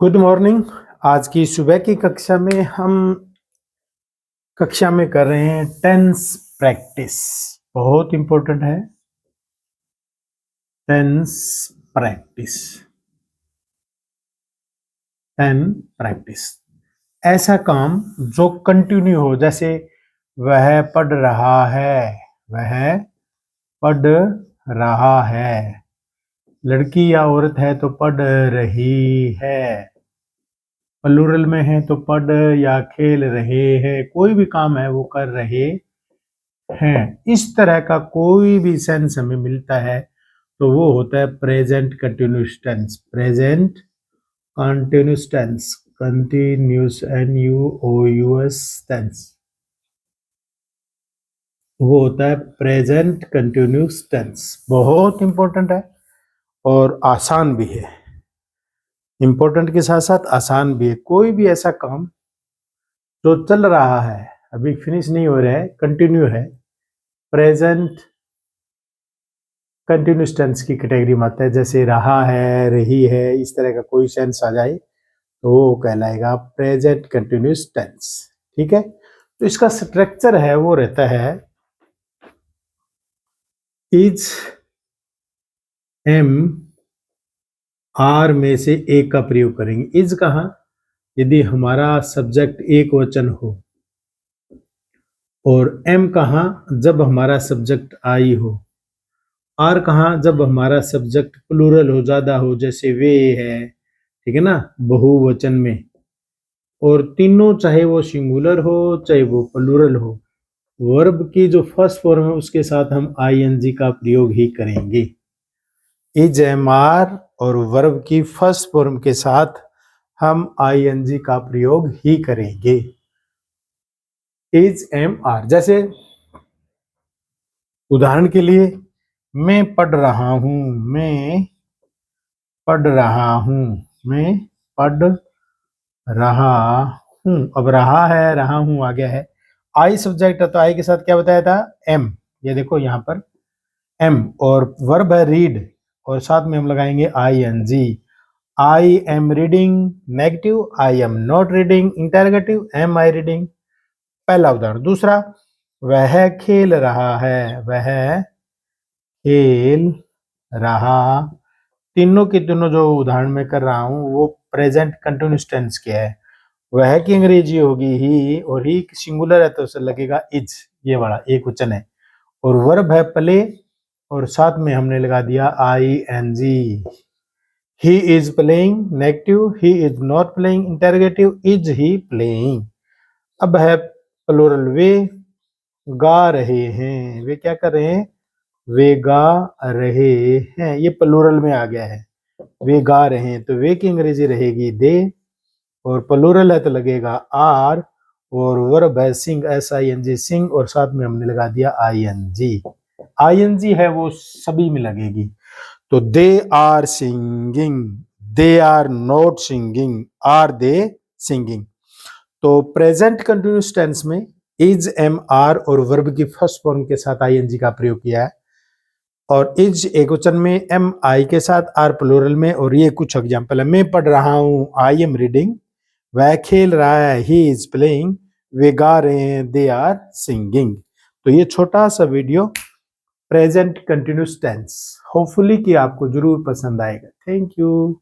Good morning. आज की सुबह की कक्षा में हम कक्षा में कर रहे हैं टेंस प्रैक्टिस। बहुत इंपॉर्टेंट है टेंस प्रैक्टिस। प्रैक्टिस ऐसा काम जो कंटिन्यू हो, जैसे वह पढ़ रहा है, वह पढ़ रहा है। लड़की या औरत है तो पढ़ रही है। प्लूरल में है तो पढ़ या खेल रहे हैं। कोई भी काम है वो कर रहे हैं। इस तरह का कोई भी सेंस हमें मिलता है तो वो होता है present continuous tense. Present continuous tense, continuous NUOUS tense, वो होता है प्रेजेंट कंटिन्यूस टेंस। बहुत इंपॉर्टेंट है और आसान भी है। इंपॉर्टेंट के साथ साथ आसान भी है। कोई भी ऐसा काम जो चल रहा है, अभी फिनिश नहीं हो रहा है, कंटिन्यू है, प्रेजेंट कंटिन्यूस टेंस की कैटेगरी में आता है। जैसे रहा है, रही है, इस तरह का कोई सेंस आ जाए तो वो कहलाएगा प्रेजेंट कंटिन्यूस टेंस। ठीक है, तो इसका स्ट्रक्चर है वो रहता है इज, एम, आर में से एक का प्रयोग करेंगे। इज कहाँ? यदि हमारा सब्जेक्ट एक वचन हो। और एम कहाँ? जब हमारा सब्जेक्ट आई हो। आर कहाँ? जब हमारा सब्जेक्ट प्लूरल हो, ज्यादा हो, जैसे वे है, ठीक है ना, बहुवचन में। और तीनों चाहे वो सिंगुलर हो चाहे वो प्लूरल हो, वर्ब की जो फर्स्ट फॉर्म है उसके साथ हम ING का प्रयोग ही करेंगे। इज, एम, आर और वर्ब की फर्स्ट फॉर्म के साथ हम ING का प्रयोग ही करेंगे। Is, am, are. जैसे उदाहरण के लिए, मैं पढ़ रहा हूं, मैं पढ़ रहा हूं, मैं पढ़ रहा हूं। अब रहा है, रहा हूं आ गया है। आई सब्जेक्ट है तो आई के साथ क्या बताया था? एम। ये देखो यहां पर एम। और वर्ब है रीड, और साथ में हम लगाएंगे ING। I am reading negative, I am not reading interrogative, am I reading. पहला उदाहरण। दूसरा, वह खेल रहा है, वह खेल रहा। तीनों के तीनों जो उदाहरण में कर रहा हूं वो प्रेजेंट कंटिन्यूस टेंस के है। वह की अंग्रेजी होगी ही, और ही सिंगुलर है तो उसे लगेगा इज, ये वाला एक वचन है। और वर्ब है प्ले, और साथ में हमने लगा दिया ING। He is playing negative, he is not playing interrogative, is he playing. अब है प्लूरल, वे गा रहे हैं। वे क्या कर रहे हैं? वे गा रहे हैं। ये प्लूरल में आ गया है। वे गा रहे हैं तो वे की अंग्रेजी रहेगी दे, और प्लूरल है तो लगेगा आर। और वर्ब है सिंग, SING, सिंग, और साथ में हमने लगा दिया ING है वो सभी में लगेगी। तो they are singing, they are not singing, are they singing. तो प्रेजेंट कंटिन्यूस टेंस में इज, एम, आर और वर्ब की फर्स्ट फॉर्म के साथ ING का प्रयोग किया है। और इज एक वचन में, एम आई के साथ, आर प्लूरल में। और ये कुछ एग्जांपल है। मैं पढ़ रहा हूं, आई एम रीडिंग। वह खेल रहा है, ही इज प्लेइंग। वे गा रहे हैं, दे आर सिंगिंग। तो ये छोटा सा video present continuous tense, hopefully कि आपको जरूर पसंद आएगा। Thank you.